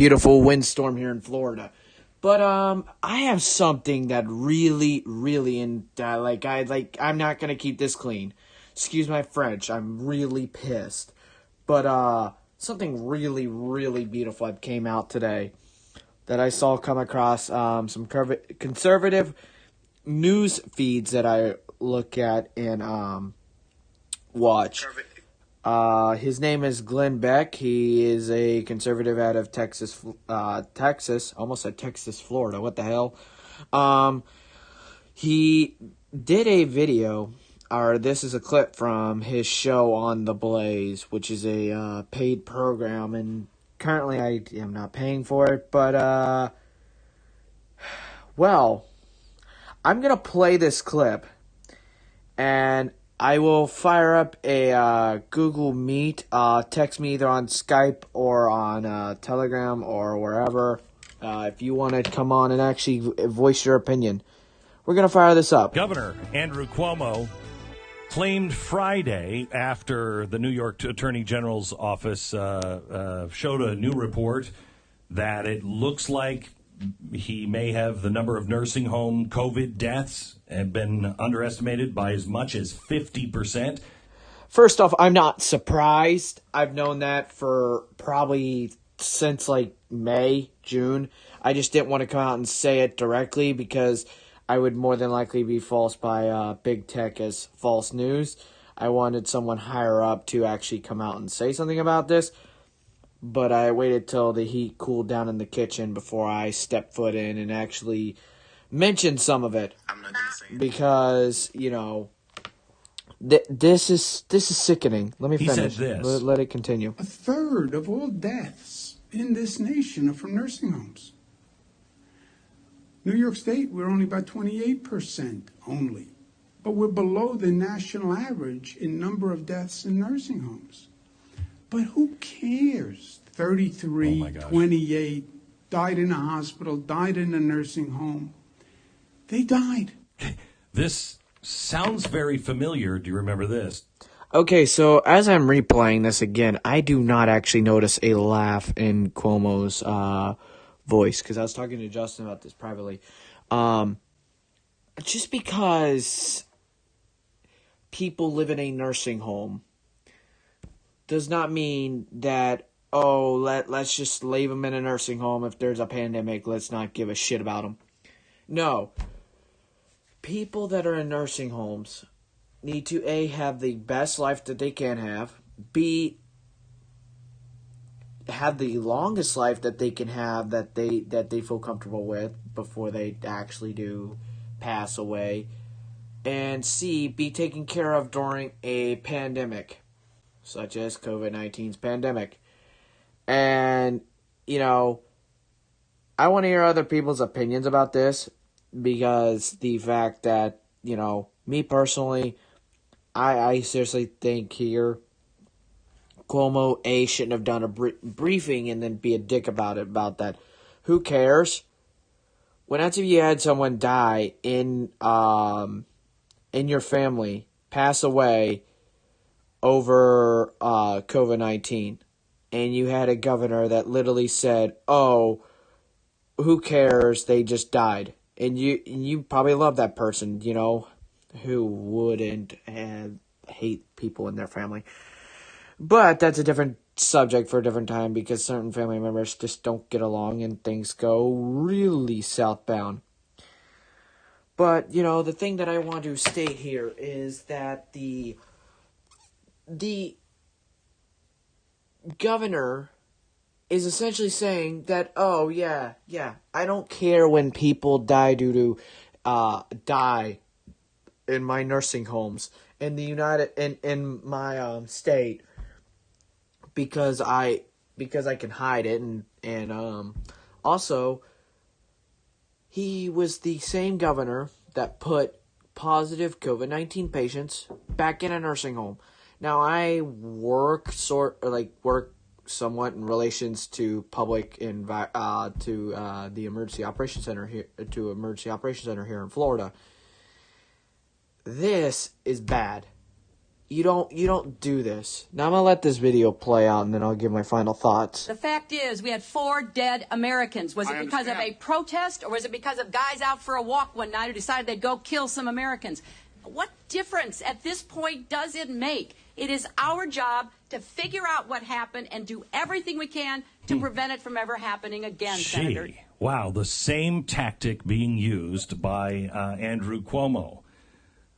Beautiful windstorm here in Florida. But I have something that really I'm not gonna keep this clean. Excuse my French. I'm really pissed. But something really beautiful that came out today that I saw come across some conservative news feeds that I look at and watch. His name is Glenn Beck. He is a conservative out of Texas, almost said Texas, Florida. What the hell? He did a video, or this is a clip from his show on The Blaze, which is a paid program, and currently I am not paying for it, but, well, I'm going to play this clip, and I will fire up a Google Meet. Text me either on Skype or on Telegram or wherever if you want to come on and actually voice your opinion. We're going to fire this up. Governor Andrew Cuomo claimed Friday, after the New York Attorney General's office showed a new report, that it looks like he may have the number of nursing home COVID deaths have been underestimated by as much as 50%. First off, I'm not surprised. I've known that for probably since like May, June. I just didn't want to come out and say it directly because I would more than likely be false by big tech as false news. I wanted someone higher up to actually come out and say something about this. But I waited till the heat cooled down in the kitchen before I stepped foot in and actually mentioned some of it. I'm not gonna say it. Because, this is sickening. Let me finish. He said this. Let it continue. A third of all deaths in this nation are from nursing homes. New York State, we're only about 28% only. But we're below the national average in number of deaths in nursing homes. But who cares? 33, 28, died in a hospital, died in a nursing home. They died. This sounds very familiar. Do you remember this? Okay, so as I'm replaying this again, I do not actually notice a laugh in Cuomo's voice, because I was talking to Justin about this privately. Just because people live in a nursing home does not mean that, let's just leave them in a nursing home. If there's a pandemic, let's not give a shit about them. No. People that are in nursing homes need to, A, have the best life that they can have, B, have the longest life that they can have that they feel comfortable with before they actually do pass away, and C, be taken care of during a pandemic, such as COVID-19's pandemic. And, I want to hear other people's opinions about this, because the fact that, me personally, I seriously think here, Cuomo, A, shouldn't have done a briefing and then be a dick about that. Who cares? When after you had someone die in your family, pass away over COVID-19, and you had a governor that literally said, "Oh, who cares? They just died," and you probably love that person, who wouldn't hate people in their family. But that's a different subject for a different time, because certain family members just don't get along and things go really southbound. But, the thing that I want to state here is that the governor is essentially saying that, I don't care when people die due to die in my nursing homes in the in my state, because I can hide it, and also he was the same governor that put positive COVID-19 patients back in a nursing home. Now, I work somewhat in relations to public to the emergency operations center here here in Florida. This is bad. You don't do this. Now I'm gonna let this video play out, and then I'll give my final thoughts. The fact is, we had 4 dead Americans. Was it because of a protest, or was it because of guys out for a walk one night who decided they'd go kill some Americans? What difference at this point does it make? It is our job to figure out what happened and do everything we can to prevent it from ever happening again, Senator. Wow, the same tactic being used by Andrew Cuomo.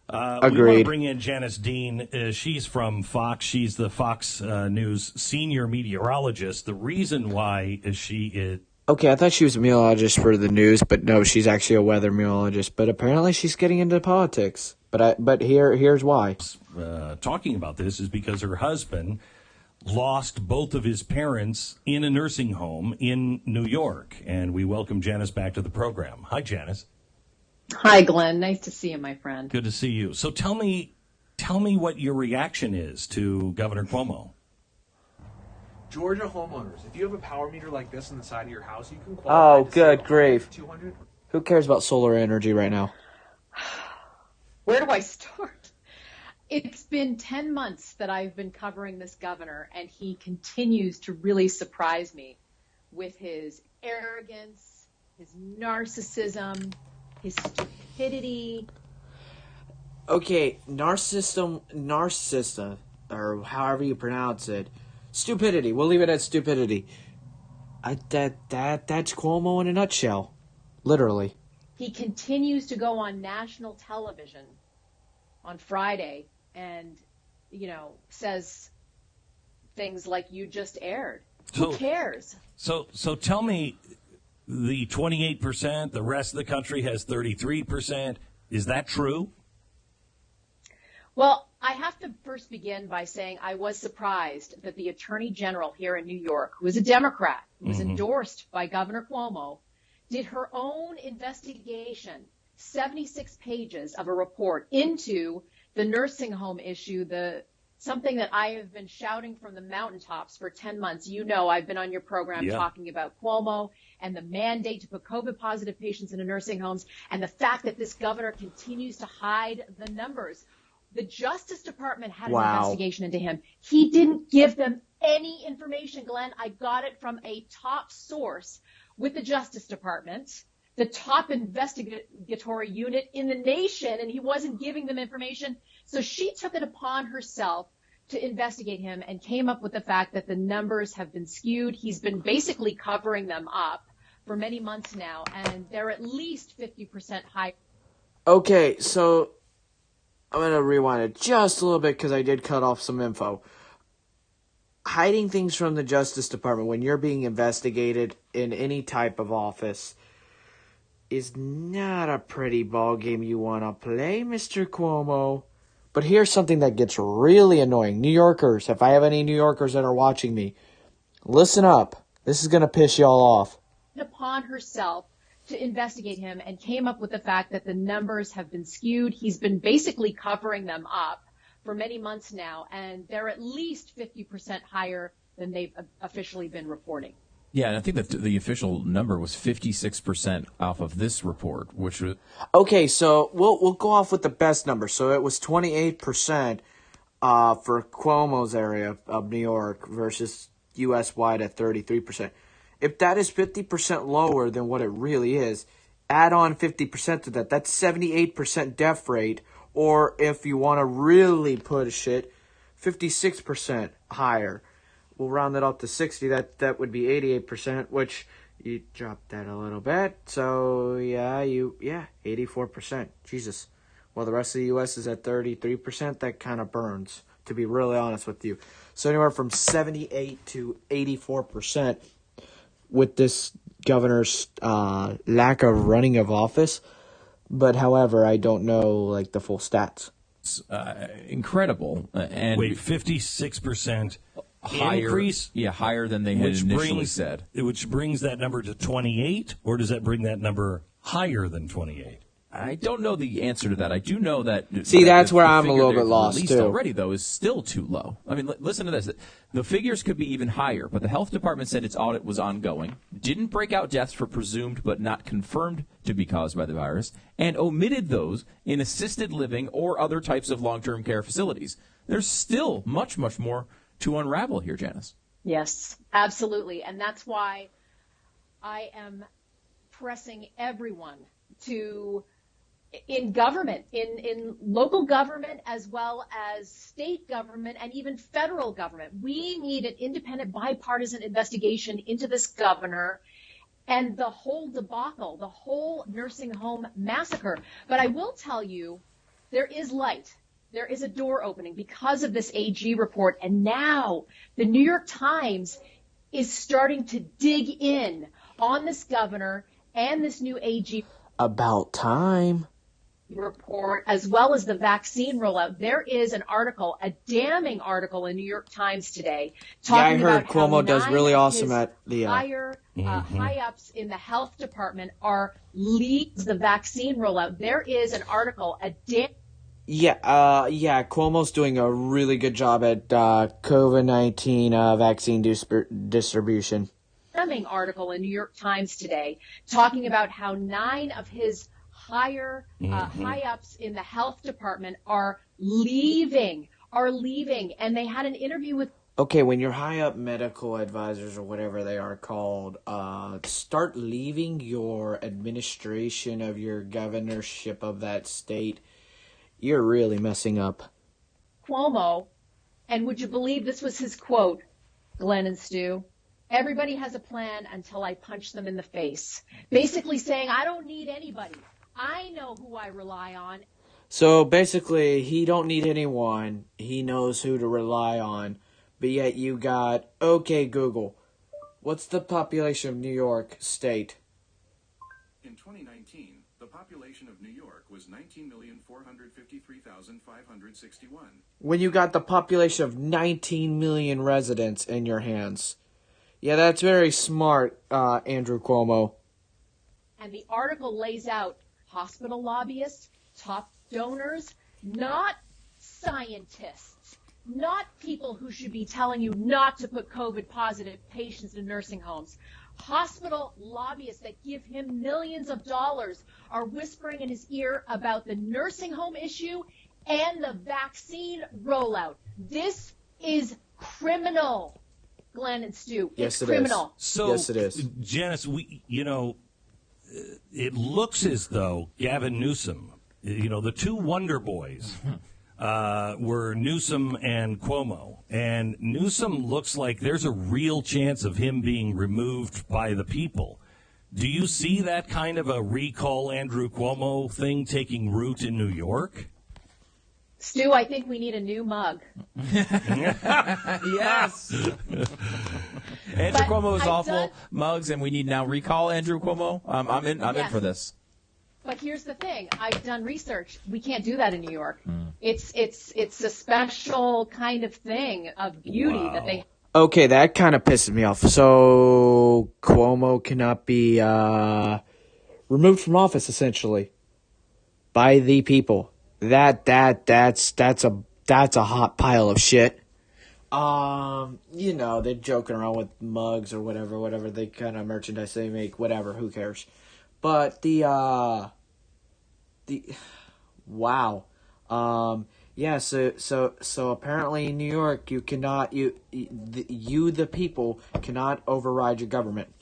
Agreed. We want to bring in Janice Dean. She's from Fox. She's the Fox News senior meteorologist. The reason why she is... Okay, I thought she was a meteorologist for the news, but no, she's actually a weather meteorologist. But apparently she's getting into politics. But here's why. Talking about this is because her husband lost both of his parents in a nursing home in New York. And we welcome Janice back to the program. Hi, Janice. Hi, Glenn. Nice to see you, my friend. Good to see you. So tell me what your reaction is to Governor Cuomo. Georgia homeowners, if you have a power meter like this on the side of your house, you can qualify. Oh, good grief. 200. Who cares about solar energy right now? Where do I start? It's been 10 months that I've been covering this governor, and he continues to really surprise me with his arrogance, his narcissism, his stupidity. Okay, narcissism, or however you pronounce it. Stupidity. We'll leave it at stupidity. That's Cuomo in a nutshell. Literally. He continues to go on national television on Friday and, says things like you just aired. Who cares? So tell me, the 28%, the rest of the country has 33%. Is that true? Well, I have to first begin by saying I was surprised that the Attorney General here in New York, who is a Democrat, who was endorsed by Governor Cuomo, did her own investigation, 76 pages of a report into the nursing home issue, something that I have been shouting from the mountaintops for 10 months. You know, I've been on your program talking about Cuomo and the mandate to put COVID-positive patients into nursing homes and the fact that this governor continues to hide the numbers. The Justice Department had an investigation into him. He didn't give them any information, Glenn. I got it from a top source with the Justice Department, the top investigatory unit in the nation, and he wasn't giving them information. So she took it upon herself to investigate him and came up with the fact that the numbers have been skewed. He's been basically covering them up for many months now, and they're at least 50% higher. Okay, so I'm going to rewind it just a little bit because I did cut off some info. Hiding things from the Justice Department when you're being investigated in any type of office is not a pretty ball game you want to play, Mr. Cuomo. But here's something that gets really annoying. New Yorkers, if I have any New Yorkers that are watching me, listen up. This is going to piss y'all off. Upon herself to investigate him and came up with the fact that the numbers have been skewed. He's been basically covering them up for many months now, and they're at least 50% higher than they've officially been reporting. Yeah, and I think that the official number was 56% off of this report, which was... Okay, so we'll go off with the best number. So it was 28% for Cuomo's area of New York versus U.S.-wide at 33%. If that is 50% lower than what it really is, add on 50% to that. That's 78% death rate. Or if you want to really push it, 56% higher. We'll round it up to 60. That would be 88%, which you dropped that a little bit. So, 84%. Jesus. Well, the rest of the U.S. is at 33%. That kind of burns, to be really honest with you. So anywhere from 78 to 84%. With this governor's lack of running of office. But, however, I don't know, the full stats. Incredible. And wait, 56% higher, increase? Yeah, higher than they had initially said. Which brings that number to 28, or does that bring that number higher than 28? I don't know the answer to that. I do know that... See, that's where I'm a little bit lost, too. Already, though, is still too low. I mean, listen to this. The figures could be even higher, but the health department said its audit was ongoing, didn't break out deaths for presumed but not confirmed to be caused by the virus, and omitted those in assisted living or other types of long-term care facilities. there's still much, much more to unravel here, Janice. Yes, absolutely. And that's why I am pressing everyone to, in government, in local government as well as state government and even federal government, we need an independent bipartisan investigation into this governor and the whole debacle, the whole nursing home massacre. But I will tell you, there is light. There is a door opening because of this AG report. And now the New York Times is starting to dig in on this governor and this new AG About time. report, as well as the vaccine rollout. There is an article, a damning article in New York Times today, talking Yeah, I heard about how Cuomo does 9 really of awesome his at the high-ups in the health department are leads the vaccine rollout. There is an article, Yeah, Cuomo's doing a really good job at COVID-19 vaccine distribution. damning article in New York Times today, talking about how 9 of his high-ups in the health department are leaving, and they had an interview with. Okay, when your high-up medical advisors or whatever they are called start leaving your administration of your governorship of that state, you're really messing up. Cuomo, and would you believe this was his quote, Glenn and Stu? Everybody has a plan until I punch them in the face. Basically saying, I don't need anybody. I know who I rely on. So basically, he don't need anyone. He knows who to rely on. But yet you got, okay, Google, what's the population of New York State? In 2019, the population of New York was 19,453,561. When you got the population of 19 million residents in your hands. Yeah, that's very smart, Andrew Cuomo. And the article lays out hospital lobbyists, top donors, not scientists, not people who should be telling you not to put COVID-positive patients in nursing homes. Hospital lobbyists that give him millions of dollars are whispering in his ear about the nursing home issue and the vaccine rollout. This is criminal, Glenn and Stu. Yes, it's criminal. So, yes, it is. Janice, it looks as though Gavin Newsom, the two Wonder Boys, were Newsom and Cuomo. And Newsom looks like there's a real chance of him being removed by the people. Do you see that kind of a recall Andrew Cuomo thing taking root in New York? Stu, I think we need a new mug. Yes. Andrew Cuomo is awful. Mugs, and we need now recall Andrew Cuomo. I'm in for this. But here's the thing. I've done research. We can't do that in New York. It's a special kind of thing of beauty that they. Okay, that kind of pisses me off. So Cuomo cannot be removed from office, essentially, by the people. That's a hot pile of shit. They're joking around with mugs or whatever they kind of merchandise they make, whatever, who cares? But wow. So apparently in New York you cannot the people cannot override your government.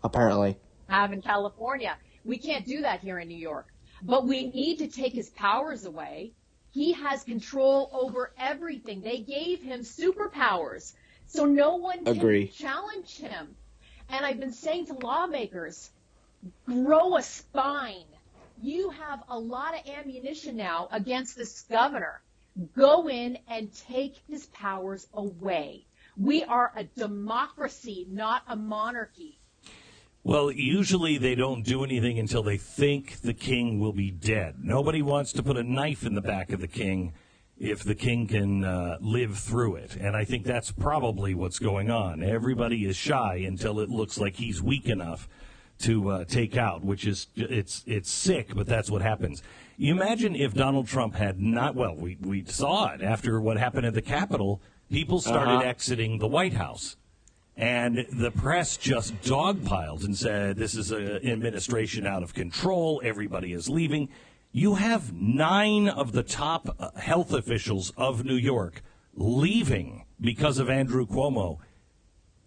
Apparently. Have in California. We can't do that here in New York. But we need to take his powers away. He has control over everything. They gave him superpowers, so no one can challenge him. And I've been saying to lawmakers, grow a spine. You have a lot of ammunition now against this governor. Go in and take his powers away. We are a democracy, not a monarchy. Well, usually they don't do anything until they think the king will be dead. Nobody wants to put a knife in the back of the king if the king can live through it. And I think that's probably what's going on. Everybody is shy until it looks like he's weak enough to take out, which is, it's sick, but that's what happens. You imagine if Donald Trump had not, well, we saw it after what happened at the Capitol, people started exiting the White House. And the press just dogpiled and said, this is an administration out of control, everybody is leaving. You have 9 of the top health officials of New York leaving because of Andrew Cuomo.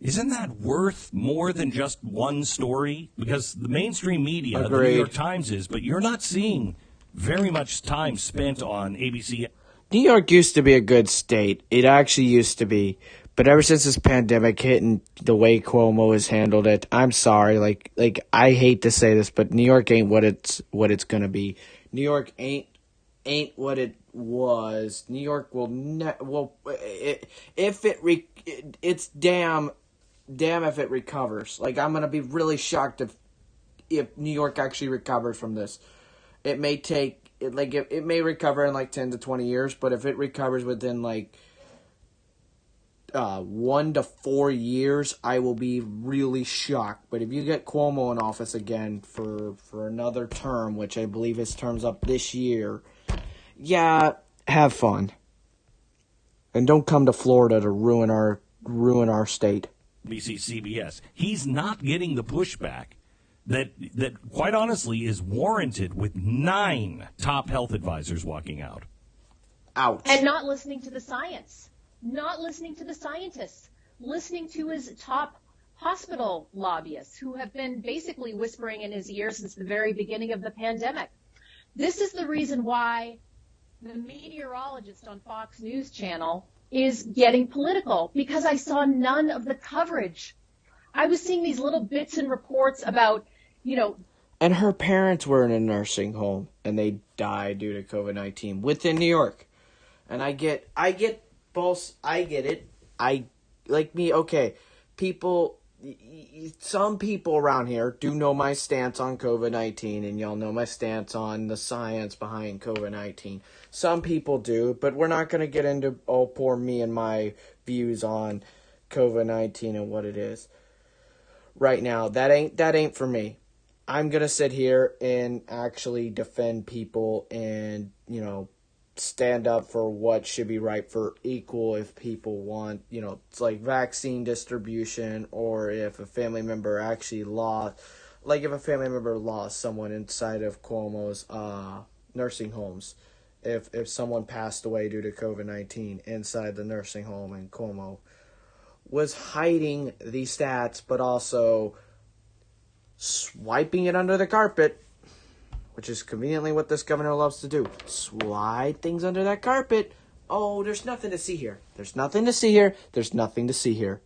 Isn't that worth more than just one story? Because the mainstream media, the New York Times is, but you're not seeing very much time spent on ABC. New York used to be a good state. It actually used to be. But ever since this pandemic hit and the way Cuomo has handled it, I'm sorry. Like I hate to say this, but New York ain't what it's gonna be. New York ain't what it was. New York will it's damn if it recovers. Like, I'm gonna be really shocked if New York actually recovered from this. It may take it may recover in like 10 to 20 years, but if it recovers within like 1 to 4 years, I will be really shocked. But if you get Cuomo in office again for another term, which I believe his term's up this year, yeah, have fun. And don't come to Florida to ruin our state. NBC CBS. He's not getting the pushback that quite honestly is warranted with 9 top health advisors walking out. Ouch. And not listening to the science, not listening to the scientists, listening to his top hospital lobbyists who have been basically whispering in his ear since the very beginning of the pandemic. This is the reason why the meteorologist on Fox News Channel is getting political, because I saw none of the coverage. I was seeing these little bits and reports about, And her parents were in a nursing home, and they died due to COVID-19 within New York. And I get both. I get it. Some people around here do know my stance on COVID-19, and y'all know my stance on the science behind COVID-19. Some people do, but we're not going to get into, poor me and my views on COVID-19 and what it is. Right now, that ain't for me. I'm going to sit here and actually defend people and, stand up for what should be right for equal if people want, it's like vaccine distribution, or if a family member actually lost someone inside of Cuomo's nursing homes. If someone passed away due to COVID-19 inside the nursing home and Cuomo was hiding the stats but also swiping it under the carpet, which is conveniently what this governor loves to do. Slide things under that carpet. Oh, there's nothing to see here. There's nothing to see here. There's nothing to see here.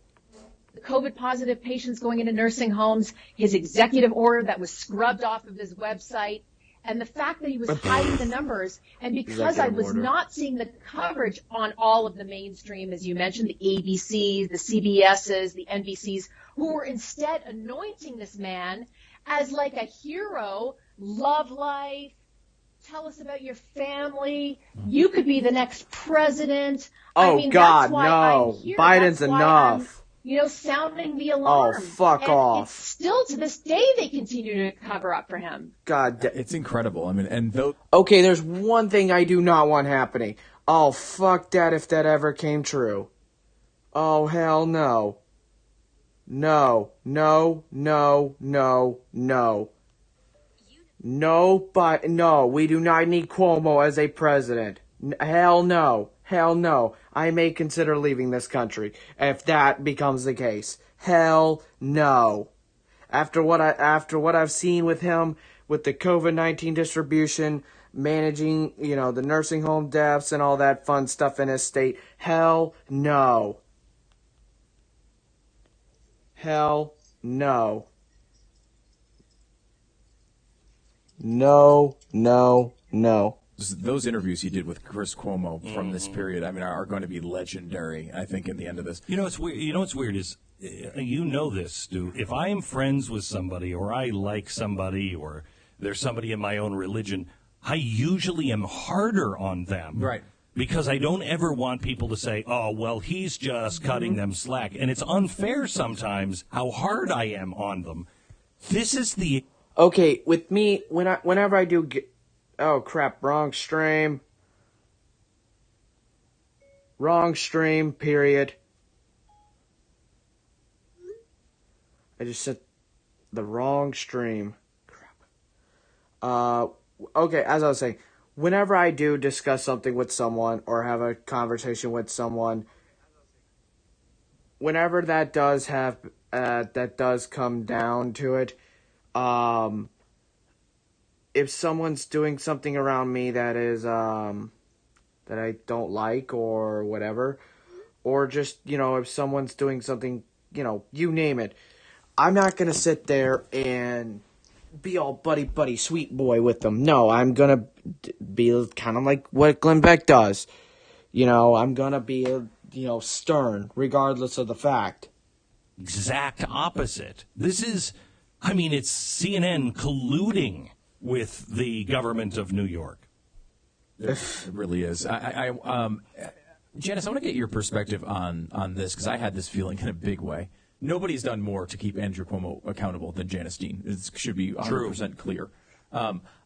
COVID-positive patients going into nursing homes, his executive order that was scrubbed off of his website, and the fact that he was hiding the numbers. And because I was not seeing the coverage on all of the mainstream, as you mentioned, the ABCs, the CBSs, the NBCs, who were instead anointing this man as like a hero, love life, tell us about your family, you could be the next president. God, that's why no. I'm here. Biden's that's why enough. I'm, sounding the alarm. Oh, fuck and off. It's still to this day they continue to cover up for him. God, it's incredible. And though. Okay, there's one thing I do not want happening. Oh, fuck that if that ever came true. Oh, hell no. No. No, we do not need Cuomo as a president. Hell no. I may consider leaving this country if that becomes the case. Hell no. After what I've seen with him with the COVID-19 distribution, managing, the nursing home deaths and all that fun stuff in his state, hell no. Hell no. No. Those interviews he did with Chris Cuomo from this period, are going to be legendary, I think, in the end of this. What's weird is, this, Stu. If I am friends with somebody, or I like somebody, or there's somebody in my own religion, I usually am harder on them. Right. Because I don't ever want people to say, oh, well, he's just cutting them slack. And it's unfair sometimes how hard I am on them. This is the... Okay, with me, whenever I do get... Oh, crap, wrong stream, period. I just said the wrong stream. Crap. okay, as I was saying, whenever I do discuss something with someone or have a conversation with someone, whenever that does come down to it, um, if someone's doing something around me that is that I don't like or whatever, or just, if someone's doing something, you name it, I'm not gonna sit there and be all buddy sweet boy with them. No, I'm gonna be kind of like what Glenn Beck does. I'm gonna be stern regardless of the fact. Exact opposite. This is, it's CNN colluding with the government of New York. It really is. Janice, I want to get your perspective on this, because I had this feeling in a big way. Nobody's done more to keep Andrew Cuomo accountable than Janice Dean. It should be 100% clear.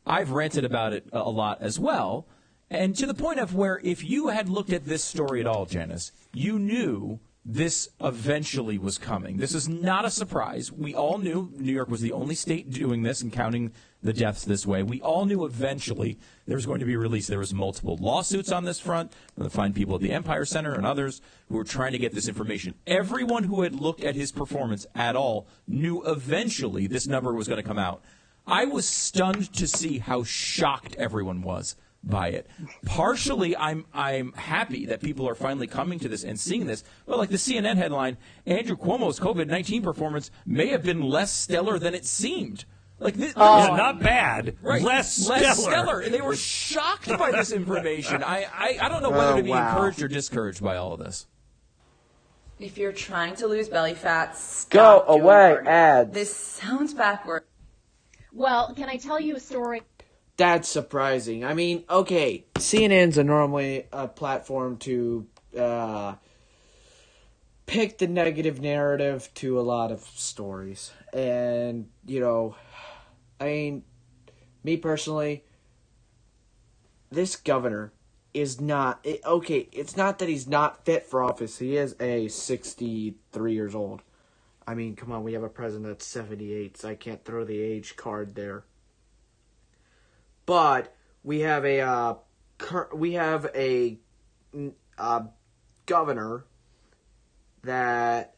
I've ranted about it a lot as well, and to the point of where if you had looked at this story at all, Janice, you knew this eventually was coming. This is not a surprise. We all knew New York was the only state doing this and counting the deaths this way. We all knew eventually there was going to be a release. There was multiple lawsuits on this front. We're going to find people at the Empire Center and others who were trying to get this information. Everyone who had looked at his performance at all knew eventually this number was going to come out. I was stunned to see how shocked everyone was by it. Partially, I'm happy that people are finally coming to this and seeing this. But like the CNN headline, Andrew Cuomo's COVID-19 performance may have been less stellar than it seemed. Like this, not bad. Right. Less stellar. And they were shocked by this information. I don't know whether to be encouraged or discouraged by all of this. If you're trying to lose belly fat, Go stop doing away, cardio. ads. This sounds backward. Well, can I tell you a story? That's surprising. Okay, CNN's normally a platform to pick the negative narrative to a lot of stories. And, me personally, this governor is not... it's not that he's not fit for office. He is 63 years old. Come on, we have a president that's 78, so I can't throw the age card there. But we have a governor that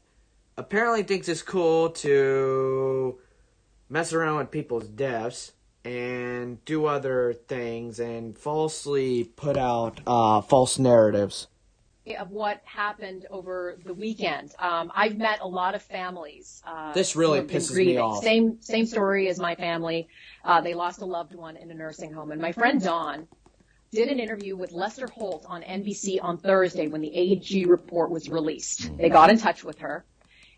apparently thinks it's cool to mess around with people's deaths and do other things and falsely put out false narratives Of what happened over the weekend. I've met a lot of families. This really who have been pisses me grieving. off. Same story as my family. They lost a loved one in a nursing home. And my friend Dawn did an interview with Lester Holt on NBC on Thursday when the AG report was released. They got in touch with her.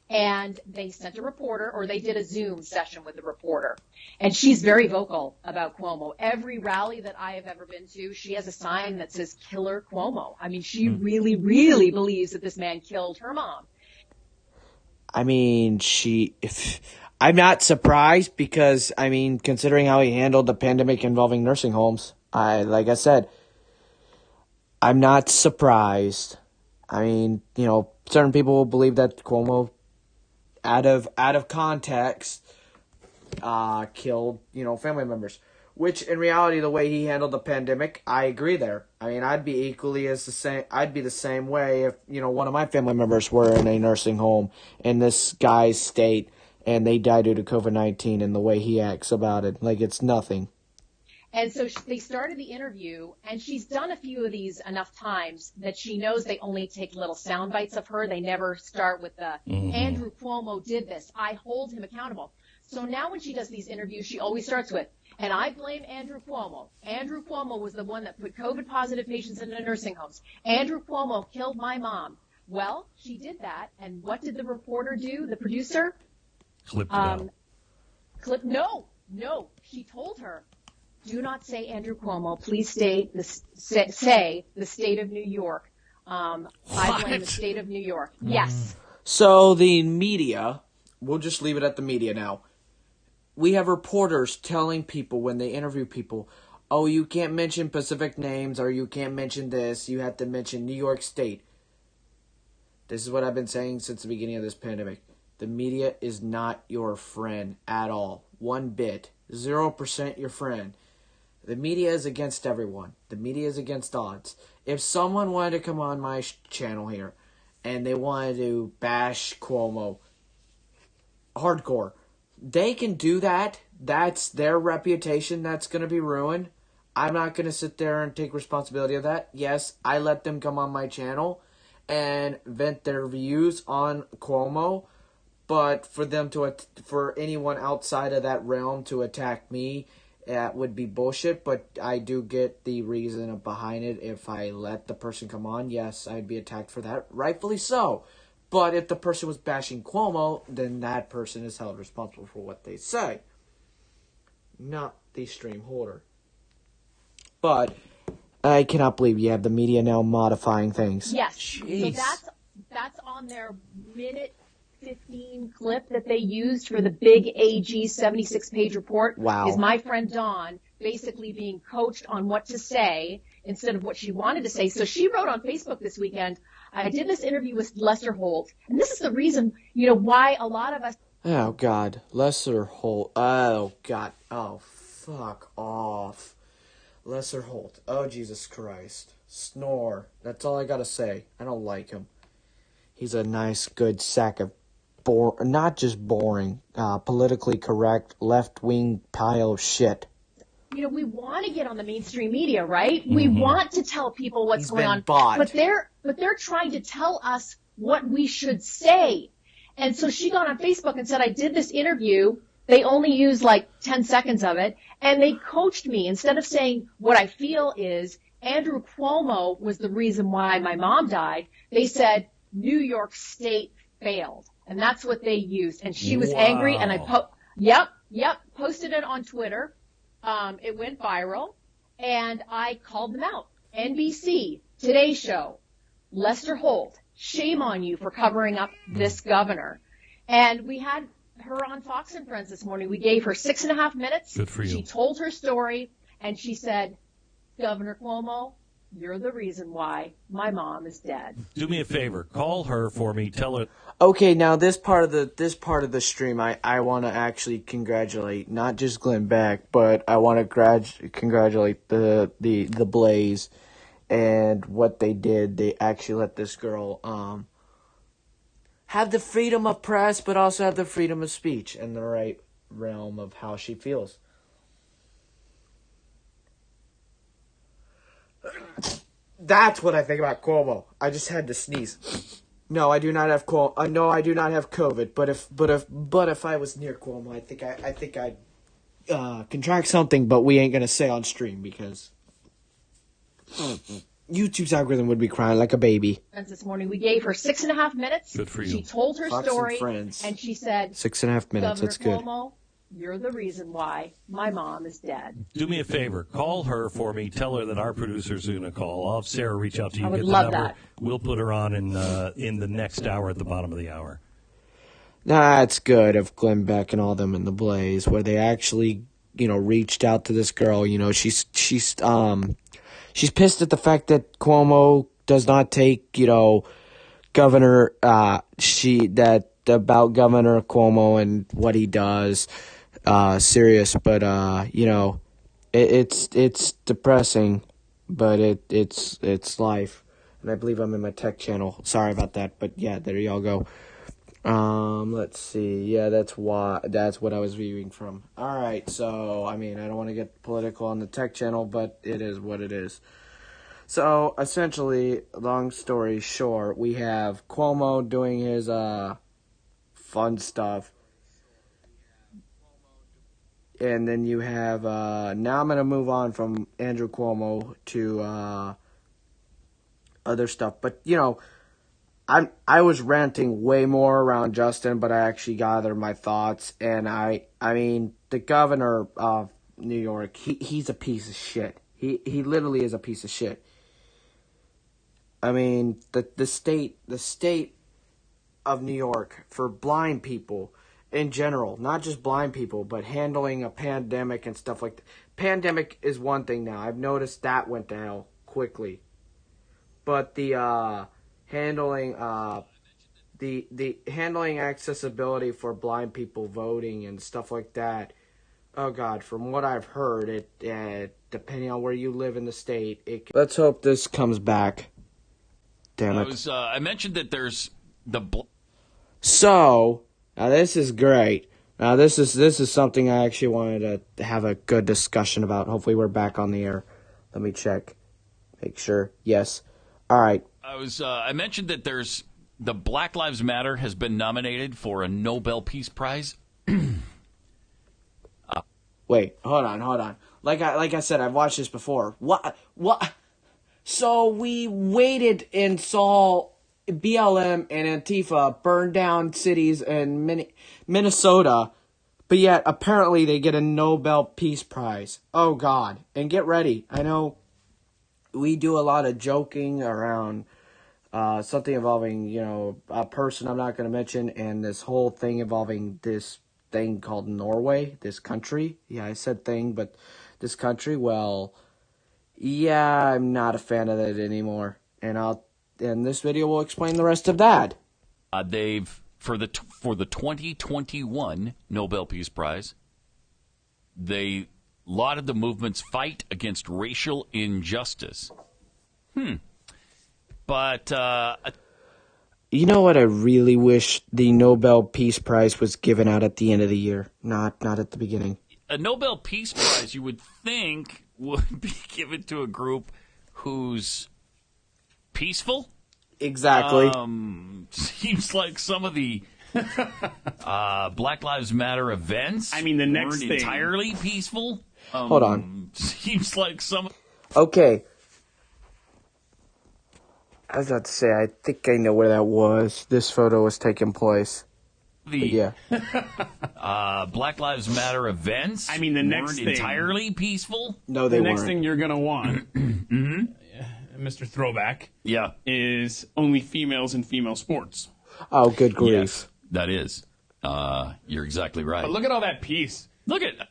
And they sent a reporter, or they did a Zoom session with the reporter. And she's very vocal about Cuomo. Every rally that I have ever been to, she has a sign that says Killer Cuomo. She really, really believes that this man killed her mom. I'm not surprised because, considering how he handled the pandemic involving nursing homes, like I said, I'm not surprised. Certain people will believe that Cuomo, out of context, killed, family members. Which, in reality, the way he handled the pandemic, I agree there. I'd be I'd be the same way if, one of my family members were in a nursing home in this guy's state and they died due to COVID-19 and the way he acts about it. Like, it's nothing. And so they started the interview, and she's done a few of these enough times that she knows they only take little sound bites of her. They never start with the, Andrew Cuomo did this. I hold him accountable. So now when she does these interviews, she always starts with, and I blame Andrew Cuomo. Andrew Cuomo was the one that put COVID-positive patients into nursing homes. Andrew Cuomo killed my mom. Well, she did that, and what did the reporter do, the producer? Clipped it out. No. She told her, do not say Andrew Cuomo. Please say the state of New York. I blame the state of New York. Yes. So the media, we'll just leave it at the media now. We have reporters telling people when they interview people, oh, you can't mention Pacific names or you can't mention this. You have to mention New York State. This is what I've been saying since the beginning of this pandemic. The media is not your friend at all. One bit. 0% your friend. The media is against everyone. The media is against odds. If someone wanted to come on my channel here and they wanted to bash Cuomo hardcore, they can do that. That's their reputation that's going to be ruined. I'm not going to sit there and take responsibility of that. Yes, I let them come on my channel and vent their views on Cuomo, but for anyone outside of that realm to attack me, that would be bullshit. But I do get the reason behind it. If I let the person come on, yes, I'd be attacked for that, rightfully so. But if the person was bashing Cuomo, then that person is held responsible for what they say, not the stream holder. But I cannot believe you have the media now modifying things. Yes. Jeez. So that's on their minute 15 clip that they used for the big AG 76-page report. Wow. Is my friend Dawn basically being coached on what to say instead of what she wanted to say. So she wrote on Facebook this weekend, I did this interview with Lester Holt, and this is the reason, why a lot of us... Oh, God. Lester Holt. Oh, God. Oh, fuck off. Lester Holt. Oh, Jesus Christ. Snore. That's all I gotta say. I don't like him. He's a nice, good sack of not just boring, politically correct, left-wing pile of shit. We want to get on the mainstream media, right? Mm-hmm. We want to tell people what's going on. Bought. But they're trying to tell us what we should say. And so she got on Facebook and said, I did this interview. They only used like 10 seconds of it. And they coached me. Instead of saying what I feel is Andrew Cuomo was the reason why my mom died, they said New York State failed. And that's what they used. And she was angry. And I posted it on Twitter. It went viral. And I called them out. NBC, Today Show, Lester Holt, shame on you for covering up this governor. And we had her on Fox and Friends this morning. We gave her 6.5 minutes. Good for you. She told her story, and she said, Governor Cuomo, you're the reason why my mom is dead. Do me a favor. Call her for me. Tell her. Okay, now this part of the stream, I want to actually congratulate not just Glenn Beck, but I want to congratulate the Blaze and what they did. They actually let this girl have the freedom of press, but also have the freedom of speech in the right realm of how she feels. That's what I think about Cuomo. I just had to sneeze. No, I do not have Cuomo. No, I do not have COVID. But if I was near Cuomo, I think I'd contract something. But we ain't gonna say on stream because YouTube's algorithm would be crying like a baby. This morning we gave her 6.5 minutes. Good for you. She told her Fox story, and she said, 6.5 minutes. Governor That's good. Cuomo, you're the reason why my mom is dead. Do me a favor. Call her for me. Tell her that our producer's going to call. I'll have Sarah reach out to you. I would get the love number. that. We'll put her on in the next hour at the bottom of the hour. That's good of Glenn Beck and all them in the Blaze, where they actually, reached out to this girl. She's pissed at the fact that Cuomo does not take, Governor, about Governor Cuomo and what he does, serious. But, it's depressing, but it's life. And I believe I'm in my tech channel. Sorry about that, but yeah, there y'all go. Let's see. Yeah, that's what I was viewing from. All right, so I don't want to get political on the tech channel, but it is what it is. So essentially, long story short, we have Cuomo doing his fun stuff, and then you have now I'm gonna move on from Andrew Cuomo to other stuff, but I was ranting way more around Justin, but I actually gathered my thoughts, and the governor of New York, he's a piece of shit. He literally is a piece of shit. The state of New York for blind people in general, not just blind people, but handling a pandemic and stuff like that. Pandemic is one thing now. I've noticed that went to hell quickly. But the handling handling accessibility for blind people voting and stuff like that, Oh God! From what I've heard, depending on where you live in the state, let's hope this comes back. Damn it! I mentioned that there's the. So now this is great. Now this is something I actually wanted to have a good discussion about. Hopefully we're back on the air. Let me check, make sure. Yes. All right. I mentioned that there's the Black Lives Matter has been nominated for a Nobel Peace Prize. Wait, hold on. Like I said, I've watched this before. What? So we waited and saw BLM and Antifa burn down cities in Minnesota, but yet apparently they get a Nobel Peace Prize. Oh God! And get ready. I know we do a lot of joking around something involving a person I'm not going to mention, and this whole thing involving this thing called Norway, this country. Yeah, I said thing, but this country, well, yeah, I'm not a fan of it anymore. And this video will explain the rest of that. They've for the 2021 Nobel Peace Prize, they lauded the movement's fight against racial injustice. But you know what? I really wish the Nobel Peace Prize was given out at the end of the year, not at the beginning. A Nobel Peace Prize, you would think, would be given to a group who's peaceful. Exactly. Seems like some of the Black Lives Matter events. I mean, the next weren't thing entirely peaceful. Hold on. Seems like some. Okay. I was about to say, I think I know where that was. This photo was taking place. Yeah. Black Lives Matter events. I mean, the next weren't thing entirely peaceful. No, they the weren't. next thing you're gonna want, Mr. Throwback, is only females in female sports. Oh, good grief! Yes, that is. You're exactly right. But look at all that peace. Look at.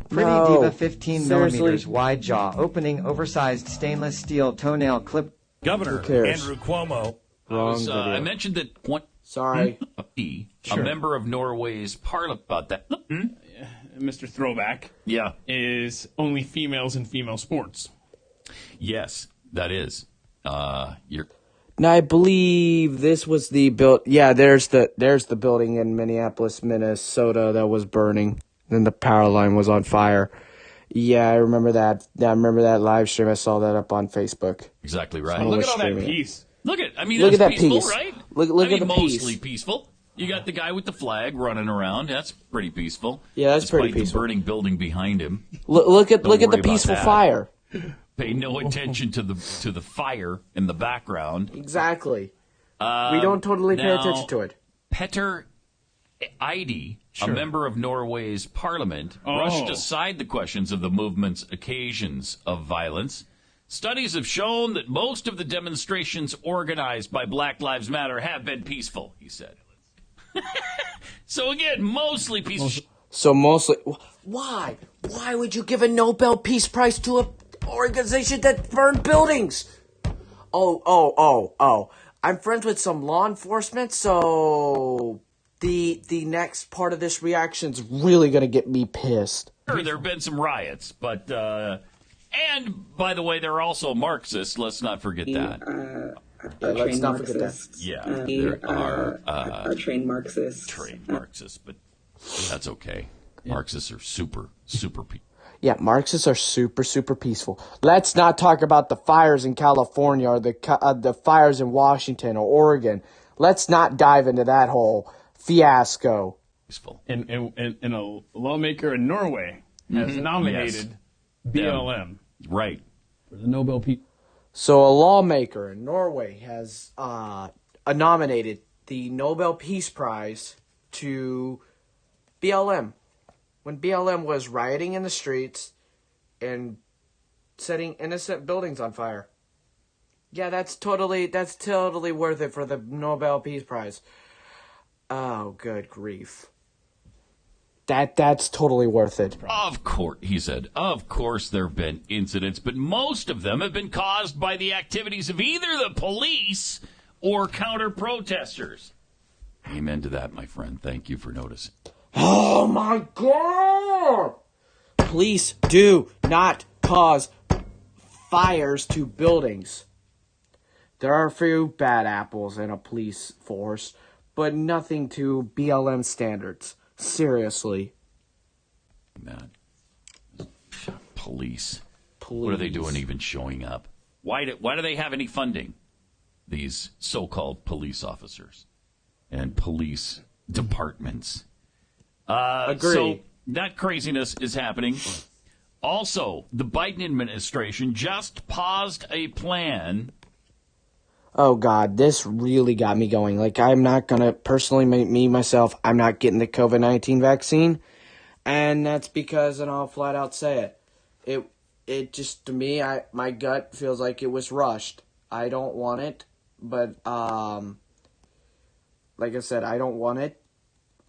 Pretty No, Diva 15 seriously? millimeters wide jaw, opening oversized stainless steel toenail clip. Governor cares? Andrew Cuomo. Wrong video. I mentioned that Sorry. a member of Norway's parliament about that. Mr. Throwback, is only females in female sports. Yes, that is. You're. Now I believe this was the build. Yeah, there's the building in Minneapolis, Minnesota that was burning. Then the power line was on fire. Yeah, I remember that. I remember that live stream. I saw that up on Facebook. Exactly right. Look at all that peace. Look at. I mean, Look that's at that peaceful, peace. right? Look at the mostly peace. peaceful. You got the guy with the flag running around. That's pretty peaceful. Yeah, that's pretty Despite peaceful. The burning building behind him. Look at the worry about peaceful that. fire. Pay no attention to the fire in the background. Exactly. We don't totally pay attention to it. Petter Eide, a member of Norway's parliament, brushed aside the questions of the movement's occasions of violence. Studies have shown that most of the demonstrations organized by Black Lives Matter have been peaceful, he said. So again, mostly peaceful. So mostly, why? Why would you give a Nobel Peace Prize to an organization that burned buildings? Oh. I'm friends with some law enforcement, so the next part of this reaction's really gonna get me pissed. Sure, there have been some riots, but and by the way, they're also Marxists. Let's not forget that. Let's not forget that. Yeah, there are trained Marxists. But that's okay. Marxists are super peaceful. Yeah, Marxists are super peaceful. Let's not talk about the fires in California or the fires in Washington or Oregon. Let's not dive into that whole fiasco. And a lawmaker in Norway has nominated BLM. Right. For the Nobel Peace. So a lawmaker in Norway has nominated the Nobel Peace Prize to BLM. When BLM was rioting in the streets and setting innocent buildings on fire. Yeah, that's totally worth it for the Nobel Peace Prize. Oh, good grief. That's totally worth it. Of course, he said, of course there have been incidents, but most of them have been caused by the activities of either the police or counter-protesters. Amen to that, my friend. Thank you for noticing. Oh my God! Police do not cause fires to buildings. There are a few bad apples in a police force, but nothing to BLM standards. Seriously. Man. Police. What are they doing even showing up? Why do they have any funding? These so-called police officers and police departments. Agree. So that craziness is happening. Also, the Biden administration just paused a plan. Oh, God, this really got me going. Like, I'm not going to, personally, myself, I'm not getting the COVID-19 vaccine. And that's because, and I'll flat out say it, it just, to me, my gut feels like it was rushed. I don't want it, but, like I said, I don't want it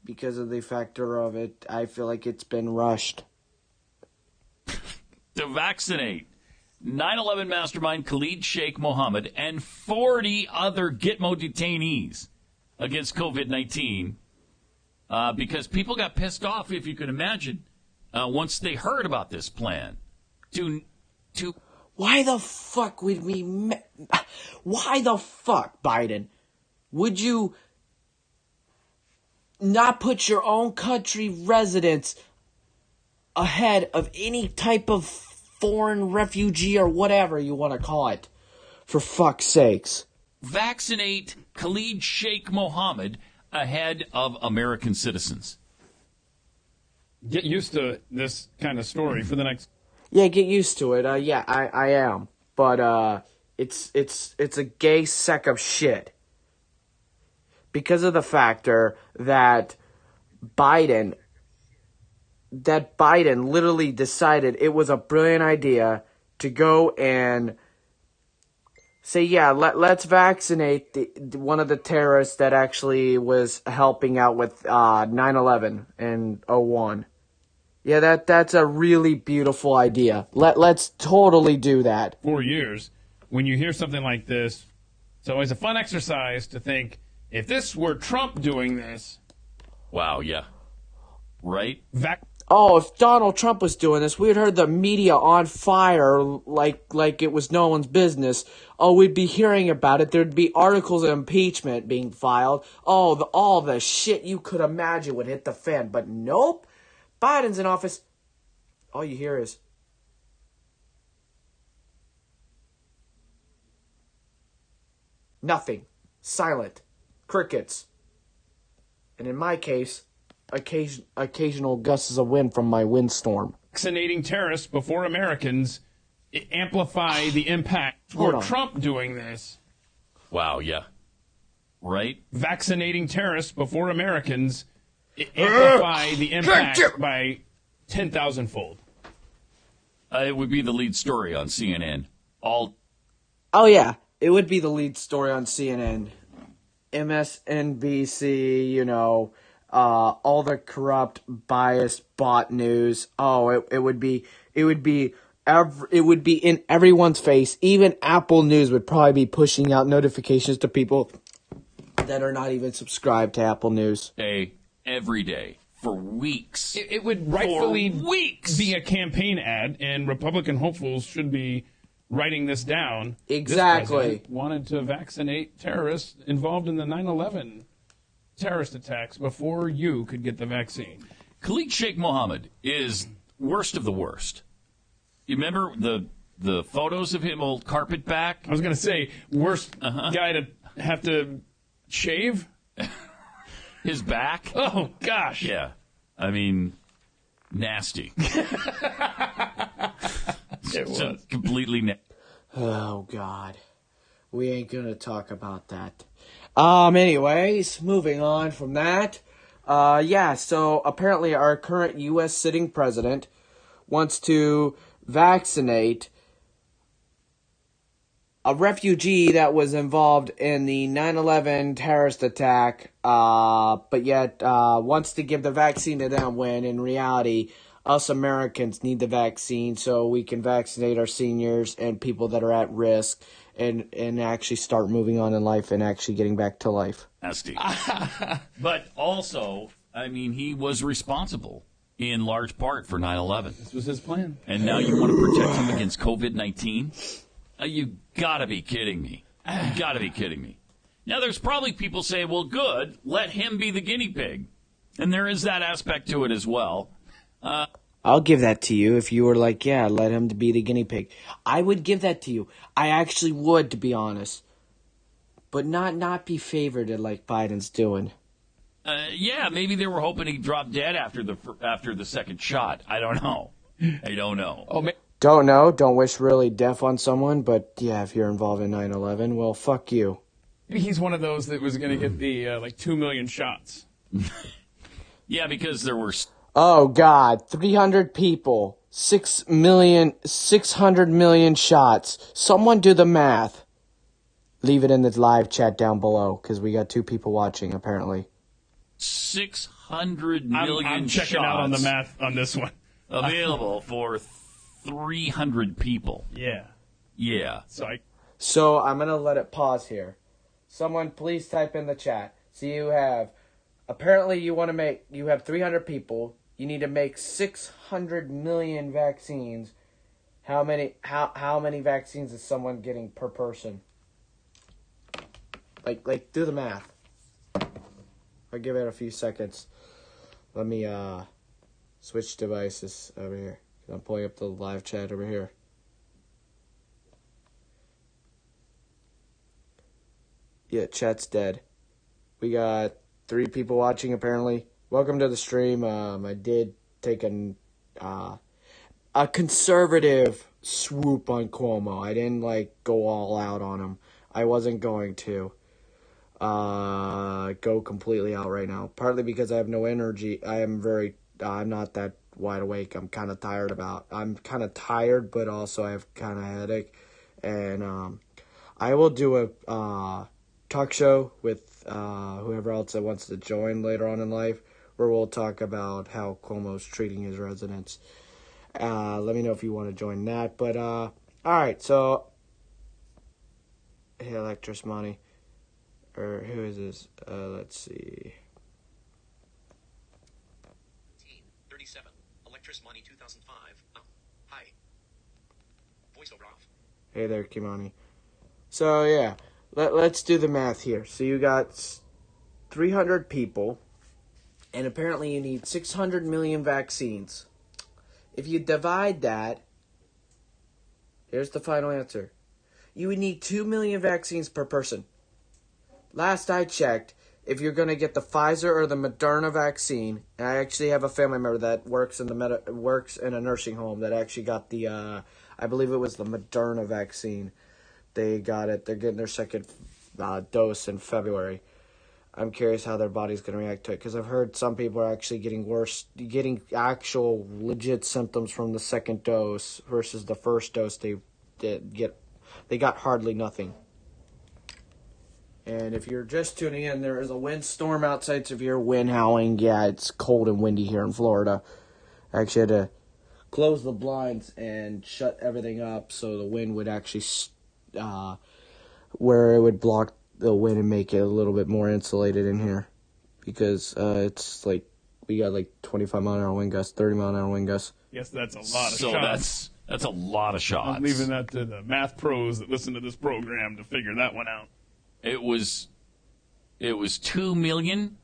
because of the factor of it. I feel like it's been rushed. To vaccinate 9/11 mastermind Khalid Sheikh Mohammed and 40 other Gitmo detainees against COVID-19 because people got pissed off, if you can imagine, once they heard about this plan. Why the fuck would why the fuck, Biden, would you not put your own country residents ahead of any type of foreign refugee or whatever you want to call it? For fuck's sakes. Vaccinate Khalid Sheikh Mohammed ahead of American citizens. Get used to this kind of story for the next... Yeah, get used to it. Yeah, I am. But it's a gay sack of shit. Because of the factor that Biden literally decided it was a brilliant idea to go and say, yeah, let's vaccinate one of the terrorists that actually was helping out with 9/11 and 01. Yeah, that's a really beautiful idea. Let's totally do that. 4 years, when you hear something like this, it's always a fun exercise to think, if this were Trump doing this... Wow, yeah. Right? If Donald Trump was doing this, we'd heard the media on fire like it was no one's business. Oh, we'd be hearing about it. There'd be articles of impeachment being filed. All the shit you could imagine would hit the fan. But nope. Biden's in office. All you hear is... nothing. Silent. Crickets. And in my case, occasional gusts of wind from my windstorm. Vaccinating terrorists before Americans amplify the impact for Trump doing this. Wow, yeah. Right? Vaccinating terrorists before Americans amplify the impact by 10,000-fold. It would be the lead story on CNN. Oh, yeah. It would be the lead story on CNN. MSNBC, all the corrupt, biased, bot news. Oh, it would be in everyone's face. Even Apple News would probably be pushing out notifications to people that are not even subscribed to Apple News. Every day for weeks. It would rightfully be a campaign ad, and Republican hopefuls should be writing this down. Exactly. This wanted to vaccinate terrorists involved in the 9/11 terrorist attacks before you could get the vaccine. Khalid Sheikh Mohammed is worst of the worst. You remember the photos of him, old carpet back? I was going to say, worst guy to have to shave? His back? Oh, gosh. Yeah. I mean, nasty. It was. Completely nasty. Oh, God. We ain't going to talk about that. Anyways, moving on from that. So apparently our current U.S. sitting president wants to vaccinate a refugee that was involved in the 9/11 terrorist attack, but yet wants to give the vaccine to them when in reality us Americans need the vaccine so we can vaccinate our seniors and people that are at risk and actually start moving on in life and actually getting back to life. Nasty. But also, I mean, he was responsible in large part for 9/11. This was his plan. And now you want to protect him against COVID-19? You got to be kidding me. You got to be kidding me. Now, there's probably people say, well, good, let him be the guinea pig. And there is that aspect to it as well. I'll give that to you if you were like, yeah, let him be the guinea pig. I would give that to you. I actually would, to be honest. But not be favored like Biden's doing. Yeah, maybe they were hoping he'd drop dead after the second shot. I don't know. I don't know. Don't know. Don't wish really death on someone. But yeah, if you're involved in 9/11, well, fuck you. Maybe he's one of those that was going to get the 2 million shots. Yeah, because there were... Oh, God. 300 people. 600 million shots. Someone do the math. Leave it in the live chat down below, because we got 2 people watching, apparently. 600 million I'm checking shots out on the math on this one. available for 300 people. Yeah. Yeah. So I'm going to let it pause here. Someone please type in the chat. So you have... Apparently you have 300 people. You need to make 600 million vaccines. How many vaccines is someone getting per person? Like do the math. I'll give it a few seconds. Let me switch devices over here. I'm pulling up the live chat over here. Yeah, chat's dead. We got 3 people watching, apparently. Welcome to the stream. I did take a conservative swoop on Cuomo. I didn't, go all out on him. I wasn't going to go completely out right now. Partly because I have no energy. I'm not that wide awake. I'm kind of tired, but also I have kind of a headache. And I will do a talk show with whoever else that wants to join later on in life, where we'll talk about how Cuomo's treating his residents. Let me know if you want to join that. But all right, so hey, Electrus Money, or who is this? Let's see. 37 Electrus Money 2005. Hi. Voiceover off. Hey there, Kimani. So yeah. Let's do the math here. So you got 300 people, and apparently you need 600 million vaccines. If you divide that, here's the final answer. You would need 2 million vaccines per person. Last I checked, if you're going to get the Pfizer or the Moderna vaccine, and I actually have a family member that works in a nursing home that actually got the, I believe it was the Moderna vaccine. They got it. They're getting their second dose in February. I'm curious how their body's going to react to it, because I've heard some people are actually getting actual legit symptoms from the second dose versus the first dose. They got hardly nothing. And if you're just tuning in, there is a windstorm outside, severe wind howling. Yeah, it's cold and windy here in Florida. I actually had to close the blinds and shut everything up so the wind would actually where it would block the wind and make it a little bit more insulated in here, because it's we got 25-mile-an-hour wind gusts, 30-mile-an-hour wind gusts. Yes, that's a lot of so shots. That's a lot of shots. I'm leaving that to the math pros that listen to this program to figure that one out. It was 2 million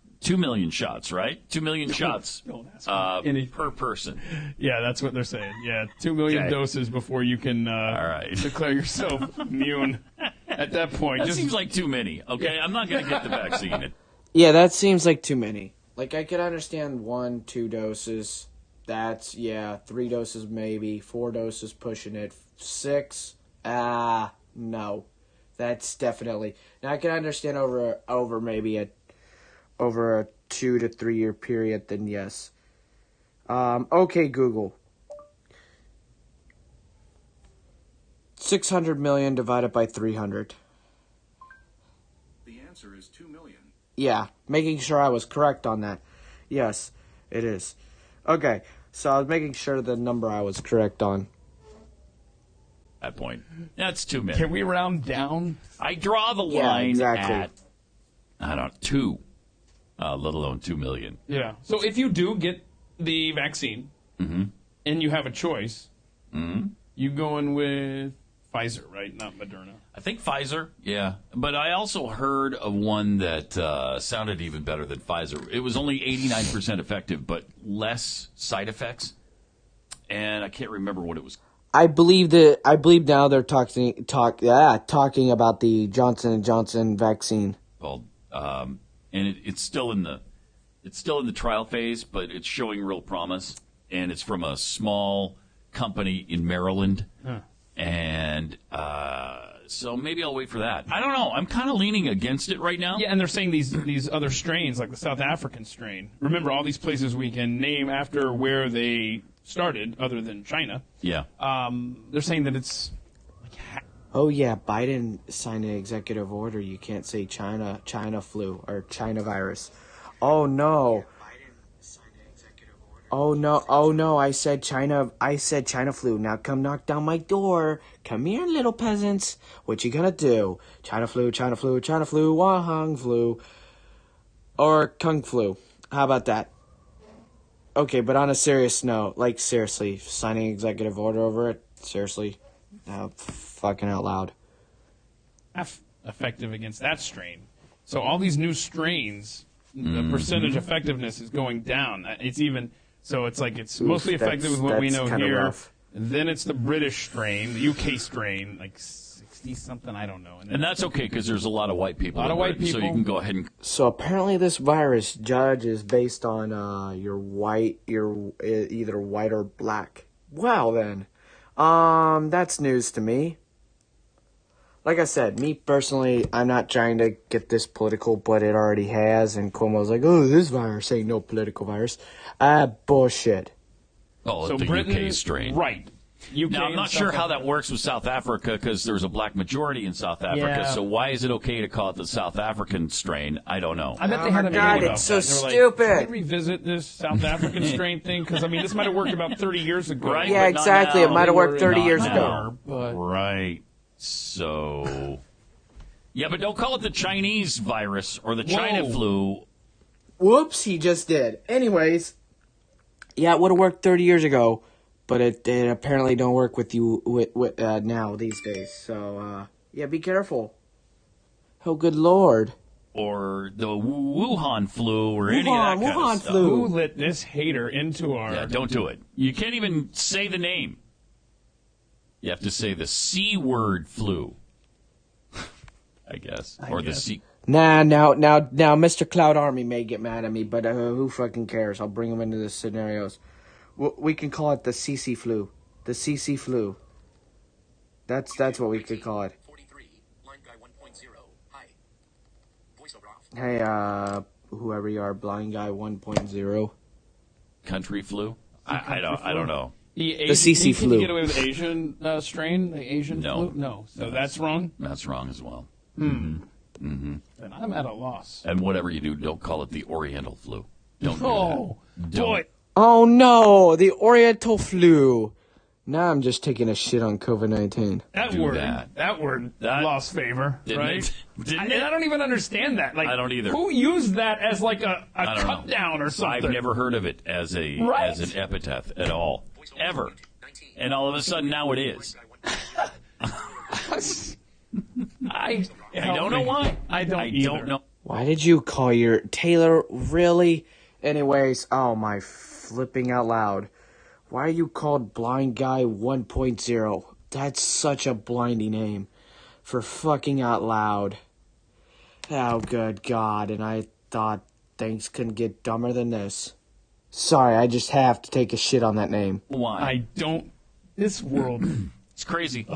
shots, right? 2 million shots per person. Yeah, that's what they're saying. Yeah, 2 million doses before you can declare yourself immune. At that point, that seems like too many. Okay, I'm not going to get the vaccine. Yeah, that seems like too many. I could understand 1-2 doses. That's 3 doses maybe, 4 doses pushing it, 6. No, that's definitely. Now I can understand over maybe over a 2 to 3 year period, then yes. Okay, Google. 600 million divided by 300. The answer is 2 million. Yeah, making sure I was correct on that. Yes, it is. Okay, so I was making sure the number I was correct on. That point. That's 2 million. Can we round down? I draw the line exactly. at, 2. let alone 2 million. Yeah. So if you do get the vaccine and you have a choice, you going with Pfizer, right? Not Moderna. I think Pfizer, yeah. But I also heard of one that sounded even better than Pfizer. It was only 89% effective, but less side effects. And I can't remember what it was. I believe now they're talking about the Johnson & Johnson vaccine. Called, and it's still in the trial phase, but it's showing real promise. And it's from a small company in Maryland. Huh. And so maybe I'll wait for that. I don't know. I'm kind of leaning against it right now. Yeah, and they're saying these other strains, like the South African strain. Remember, all these places we can name after where they started, other than China. Yeah. They're saying that it's... Oh, yeah, Biden signed an executive order. You can't say China flu or China virus. Oh, no. Oh no, I said China flu. Now come knock down my door. Come here, little peasants. What you gonna do? China flu, Wuhan flu. Or Kung flu. How about that? Okay, but on a serious note, like seriously, signing executive order over it? Seriously? Fucking out loud. Effective against that strain. So all these new strains, the percentage effectiveness is going down. It's even... So it's like it's mostly effective with what we know here. Rough. Then it's the British strain, the UK strain, like 60-something, I don't know. And that's okay because there's a lot of white people. A lot of white people. So you can go ahead and... So apparently this virus, Judge, is based on you're either white or black. Well then, that's news to me. Like I said, me personally, I'm not trying to get this political, but it already has. And Cuomo's like, oh, this virus ain't no political virus. Bullshit. Oh, so the Britain, UK strain. Right. UK now, I'm not sure how that works with South Africa because there's a black majority in South Africa. Yeah. So why is it okay to call it the South African strain? I don't know. I bet they had a God, meeting it's about so that. stupid. Like, can we revisit this South African strain thing? Because, I mean, this might have worked about 30 years ago. Right, Yeah, but not exactly. now. It might have worked 30 Not years now. ago. But Right. So... Yeah, but don't call it the Chinese virus or the China flu. Whoops, he just did. Anyways, yeah, it would have worked 30 years ago, but it apparently don't work with you now these days. So, yeah, be careful. Oh, good Lord. Or the Wuhan flu or any of that kind of stuff. Who let this hater into our... Yeah, don't do it. You can't even say the name. You have to say the C-word flu. I guess. The C. Now, Mr. Cloud Army may get mad at me, but who fucking cares? I'll bring him into the scenarios. We can call it the CC flu. The CC flu. That's what we could call it. 43, line guy 1.0. Hi. Voiceover off. Hey, whoever you are, blind guy 1.0. Country flu? I don't know. The CC flu. Can you get away with Asian strain? The Asian No. flu? No. So that's wrong? That's wrong as well. Then I'm at a loss. And whatever you do, don't call it the Oriental flu. Don't do Oh, that. boy. Oh no, the Oriental flu. Now I'm just taking a shit on COVID-19. That word lost favor, right? Didn't I don't even understand that. Like, I don't either. Who used that as like a cut down or something? I've never heard of it as an epithet at all, ever. And all of a sudden now it is. I don't know why. I don't know. Why did you call your Taylor really? Anyways, oh my flipping out loud. Why are you called Blind Guy 1.0? That's such a blinding name. For fucking out loud. Oh, good God. And I thought things couldn't get dumber than this. Sorry, I just have to take a shit on that name. Why? I don't. This world. It's crazy.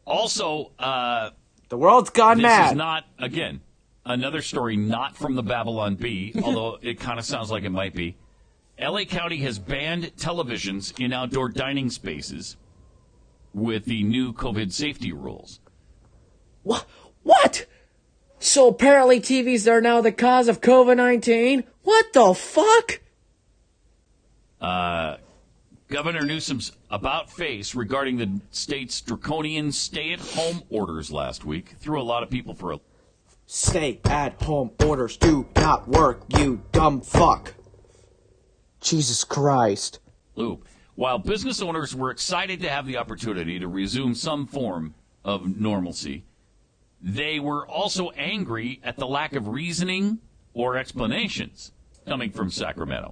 Also, the world's gone mad. This is not, again, another story not from the Babylon Bee, although it kind of sounds like it might be. L.A. County has banned televisions in outdoor dining spaces with the new COVID safety rules. What? So apparently TVs are now the cause of COVID-19? What the fuck? Governor Newsom's about-face regarding the state's draconian stay-at-home orders last week threw a lot of people for a... Stay-at-home orders do not work, you dumb fuck. Jesus Christ. Lou, while business owners were excited to have the opportunity to resume some form of normalcy, they were also angry at the lack of reasoning or explanations coming from Sacramento,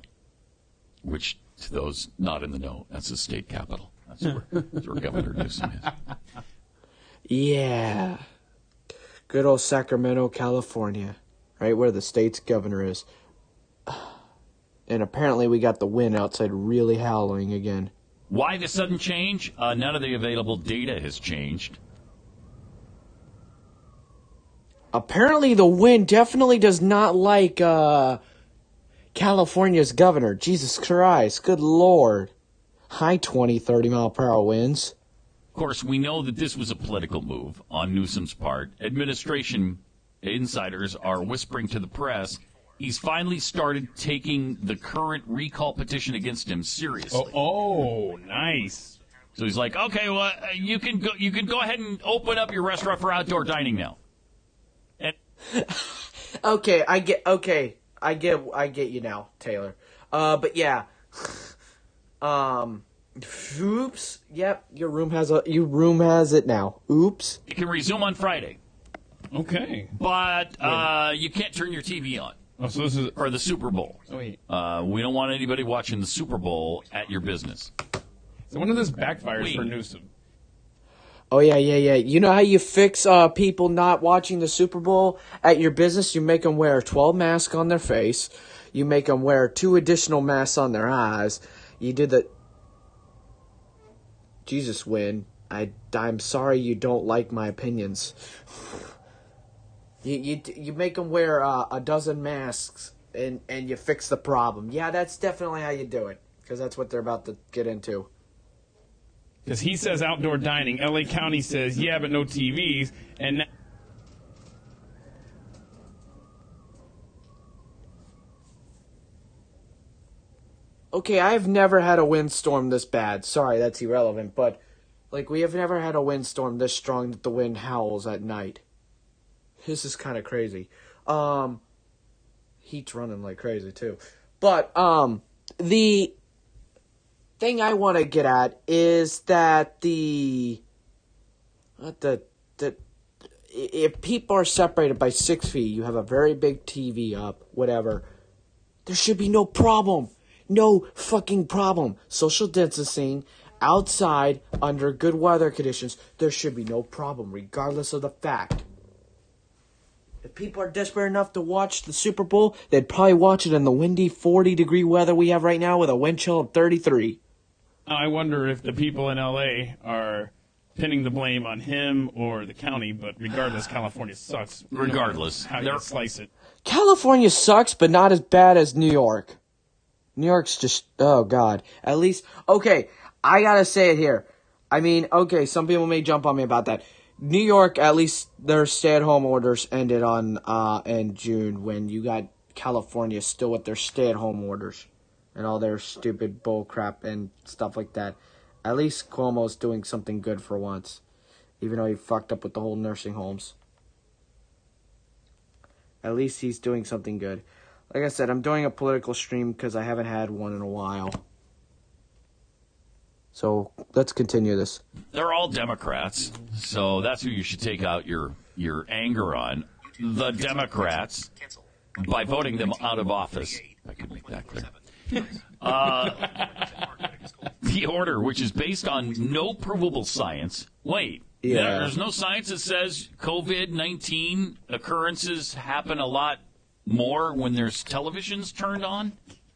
which, to those not in the know, that's the state capital. That's where Governor Newsom is. Yeah. Good old Sacramento, California, right where the state's governor is. And apparently we got the wind outside really howling again. Why the sudden change? None of the available data has changed. Apparently the wind definitely does not like California's governor. Jesus Christ, good Lord. High 20, 30 mile per hour winds. Of course, we know that this was a political move on Newsom's part. Administration insiders are whispering to the press he's finally started taking the current recall petition against him seriously. Oh, nice. So he's like, okay, well, you can go ahead and open up your restaurant for outdoor dining now. And Okay, I get you now, Taylor. But yeah. Oops. Yep, your room has it now. Oops. it can resume on Friday, Okay. but you can't turn your TV on. Oh, so this is... Or the Super Bowl. Oh, wait. We don't want anybody watching the Super Bowl at your business. So when did this backfire for Newsom? Oh, yeah. You know how you fix people not watching the Super Bowl at your business? You make them wear 12 masks on their face. You make them wear 2 additional masks on their eyes. You did the... Jesus, Win. I'm sorry you don't like my opinions. You make them wear a dozen masks and you fix the problem. Yeah, that's definitely how you do it, because that's what they're about to get into. Because he says outdoor dining. L.A. County says, yeah, but no TVs. And Okay, I've never had a windstorm this bad. Sorry, that's irrelevant, but like we have never had a windstorm this strong that the wind howls at night. This is kind of crazy. Heat's running like crazy too. But the thing I want to get at is that if people are separated by 6 feet, you have a very big TV up, whatever, there should be no problem. No fucking problem. Social distancing outside under good weather conditions, there should be no problem, regardless of the fact. If people are desperate enough to watch the Super Bowl, they'd probably watch it in the windy 40-degree weather we have right now with a wind chill of 33. I wonder if the people in L.A. are pinning the blame on him or the county, but regardless, California sucks. Regardless. How you slice it. California sucks, but not as bad as New York. New York's just, oh God. At least, okay, I gotta say it here. I mean, okay, some people may jump on me about that. New York, at least their stay-at-home orders ended in June, when you got California still with their stay-at-home orders and all their stupid bull crap and stuff like that. At least Cuomo's doing something good for once, even though he fucked up with the whole nursing homes. At least he's doing something good. Like I said, I'm doing a political stream because I haven't had one in a while. So let's continue this. They're all Democrats, so that's who you should take out your anger on. The Democrats, by voting them out of office. If I could make that clear. The order, which is based on no provable science. Wait, there's no science that says COVID-19 occurrences happen a lot more when there's televisions turned on?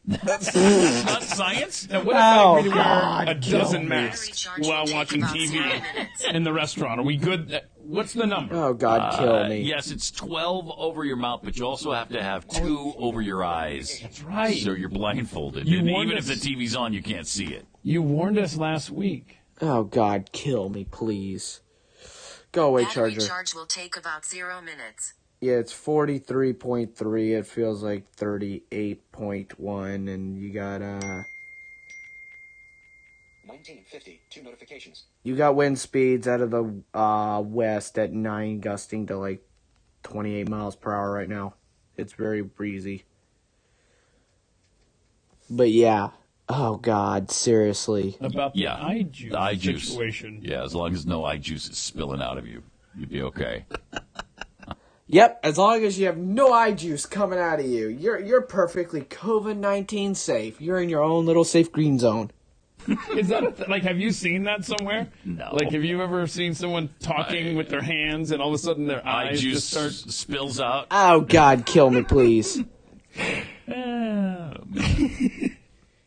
That's not science? Now, what if I agree to wear a dozen masks while watching TV in the restaurant? Are we good? What's the number? Oh, God, kill me. Yes, it's 12 over your mouth, but you also have to have 2 over your eyes. That's right. So you're blindfolded. You and warned even us. if the TV's on, you can't see it. You warned us last week. Oh, God, kill me, please. Go away, Charger. Battery charge will take about 0 minutes. Yeah, it's 43.3. It feels like 38.1, and you got 1950, 2 notifications. you got wind speeds out of the west at 9, gusting to like 28 miles per hour right now. It's very breezy. But yeah. Oh, God, seriously. About the eye juice the eye juice situation. Yeah, as long as no eye juice is spilling out of you, you'd be okay. Yep, as long as you have no eye juice coming out of you, you're perfectly COVID-19 safe. You're in your own little safe green zone. Is that like? Have you seen that somewhere? No. Like, have you ever seen someone talking with their hands and all of a sudden their Eye eyes juice just start? spills out. Oh, God, kill me, please.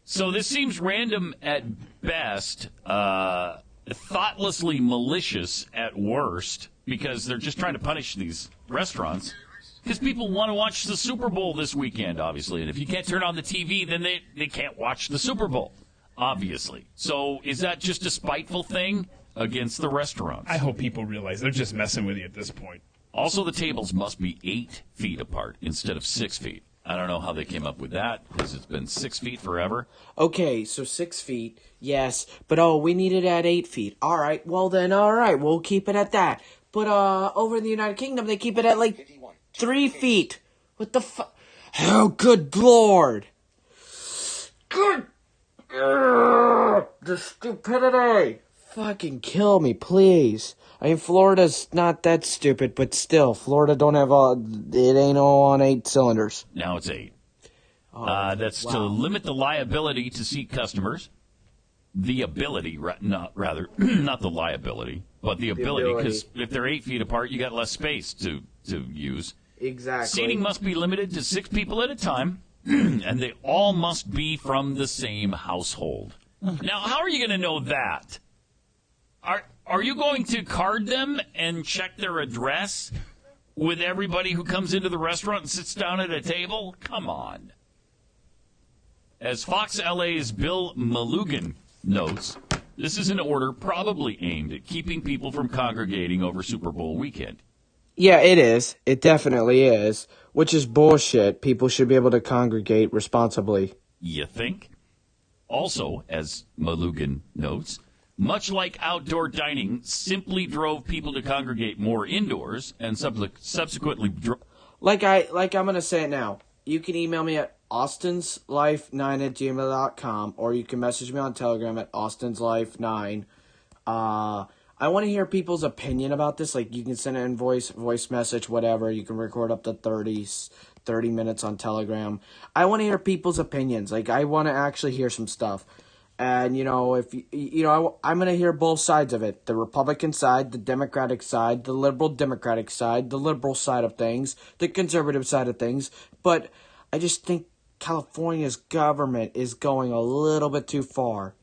So this seems random at best, thoughtlessly malicious at worst, because they're just trying to punish these restaurants. Because people want to watch the Super Bowl this weekend, obviously. And if you can't turn on the TV, then they can't watch the Super Bowl, obviously. So is that just a spiteful thing against the restaurants? I hope people realize they're just messing with you at this point. Also, the tables must be 8 feet apart instead of 6 feet. I don't know how they came up with that, because it's been 6 feet forever. Okay, so 6 feet, yes, but we need it at 8 feet. All right, well then, all right, we'll keep it at that. But over in the United Kingdom, they keep it at like 3 feet. What the fuck? Oh, good Lord! Good. The stupidity. Fucking kill me, please. I mean, Florida's not that stupid, but still, Florida don't have it ain't all on 8 cylinders. Now it's 8. That's wow. to limit the liability to seat customers. The ability, not the liability, but the ability, because if they're 8 feet apart, you got less space to use. Exactly. Seating must be limited to 6 people at a time, and they all must be from the same household. Now, how are you going to know that? Are you going to card them and check their address with everybody who comes into the restaurant and sits down at a table? Come on. As Fox LA's Bill Malugan notes, this is an order probably aimed at keeping people from congregating over Super Bowl weekend. Yeah, it is. It definitely is. Which is bullshit. People should be able to congregate responsibly. You think? Also, as Malugan notes, much like outdoor dining simply drove people to congregate more indoors and subsequently I'm going to say it now. You can email me at austinslife9@gmail.com, or you can message me on Telegram at austinslife9. I want to hear people's opinion about this. Like, you can send it in voice message, whatever. You can record up to 30 minutes on Telegram. I want to hear people's opinions. Like, I want to actually hear some stuff. And, I'm going to hear both sides of it. The Republican side, the Democratic side, the liberal Democratic side, the liberal side of things, the conservative side of things. But I just think California's government is going a little bit too far.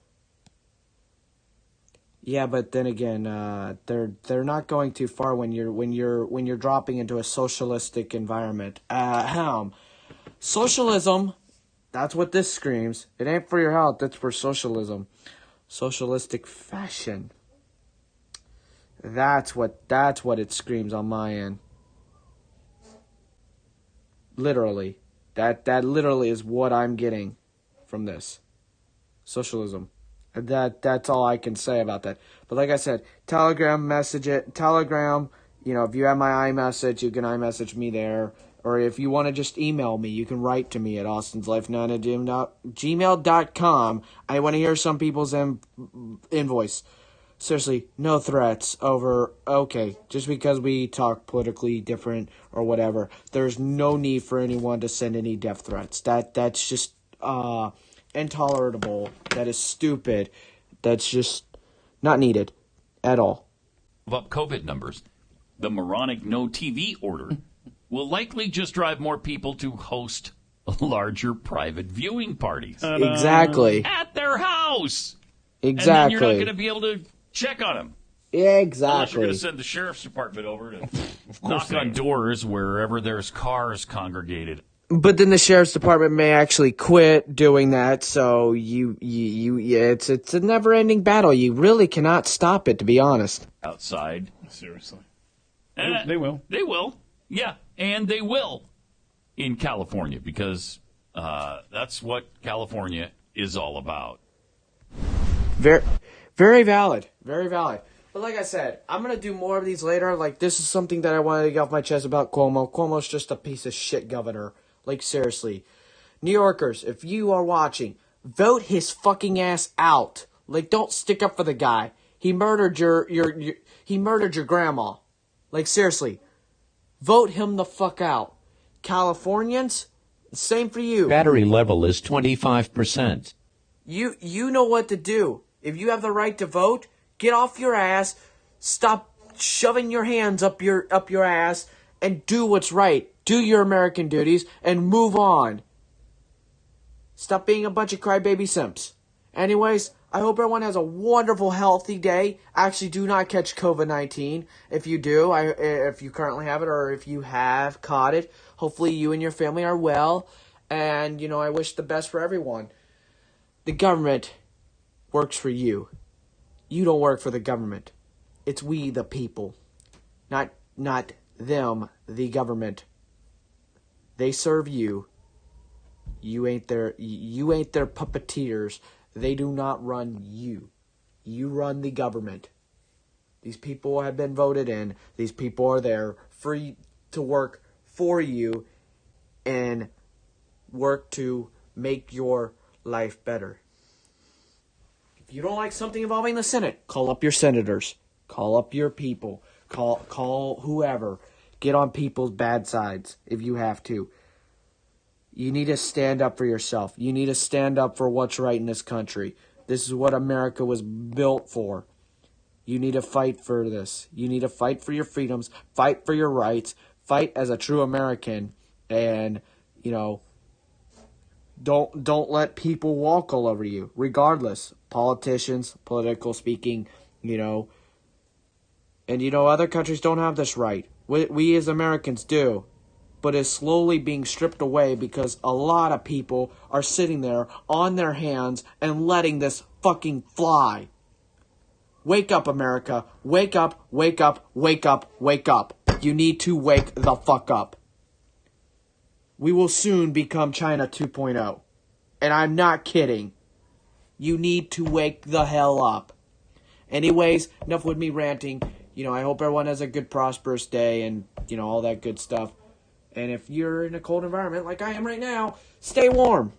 Yeah, but then again, they're not going too far when you're dropping into a socialistic environment. Socialism, that's what this screams. It ain't for your health. It's for socialism, socialistic fashion. That's what it screams on my end. Literally, that literally is what I'm getting from this. Socialism. That's all I can say about that. But like I said, Telegram, message it. Telegram, if you have my iMessage, you can iMessage me there. Or if you want to just email me, you can write to me at austinslife9@gmail.com. I want to hear some people's invoice. Seriously, no threats over, okay, just because we talk politically different or whatever, there's no need for anyone to send any death threats. That's just intolerable. That is stupid. That's just not needed at all. Up COVID numbers, the moronic no TV order will likely just drive more people to host larger private viewing parties. Exactly. At their house. Exactly. And then you're not going to be able to check on them. Exactly. Unless you're going to send the sheriff's department over to knock on doors wherever there's cars congregated. But then the sheriff's department may actually quit doing that, so it's a never-ending battle. You really cannot stop it, to be honest. Outside. Seriously. They will. They will. Yeah, and they will in California, because that's what California is all about. Very, very valid. Very valid. But like I said, I'm going to do more of these later. Like, this is something that I wanted to get off my chest about Cuomo. Cuomo's just a piece of shit governor. Like, seriously. New Yorkers, if you are watching, vote his fucking ass out. Like, don't stick up for the guy. He murdered he murdered your grandma. Like, seriously. Vote him the fuck out. Californians, same for you. Battery level is 25%. You know what to do. If you have the right to vote, get off your ass, stop shoving your hands up your ass, and do what's right. Do your American duties and move on. Stop being a bunch of crybaby simps. Anyways, I hope everyone has a wonderful, healthy day. Actually, do not catch COVID-19. If you do, if you currently have it or if you have caught it, hopefully you and your family are well. And, I wish the best for everyone. The government works for you. You don't work for the government. It's we, the people. Not them, the government. They serve you. You ain't their puppeteers. They do not run you. You run the government. These people have been voted in. These people are there free to work for you and work to make your life better. If you don't like something involving the Senate, call up your senators. Call up your people. Call whoever. Get on people's bad sides if you have to. You need to stand up for yourself. You need to stand up for what's right in this country. This is what America was built for. You need to fight for this. You need to fight for your freedoms. Fight for your rights. Fight as a true American. And, don't let people walk all over you. Regardless. Politicians, political speaking, And, other countries don't have this right. We as Americans do. But is slowly being stripped away because a lot of people are sitting there on their hands and letting this fucking fly. Wake up, America. Wake up, wake up, wake up, wake up. You need to wake the fuck up. We will soon become China 2.0. And I'm not kidding. You need to wake the hell up. Anyways, enough with me ranting. I hope everyone has a good, prosperous day and, all that good stuff. And if you're in a cold environment like I am right now, stay warm.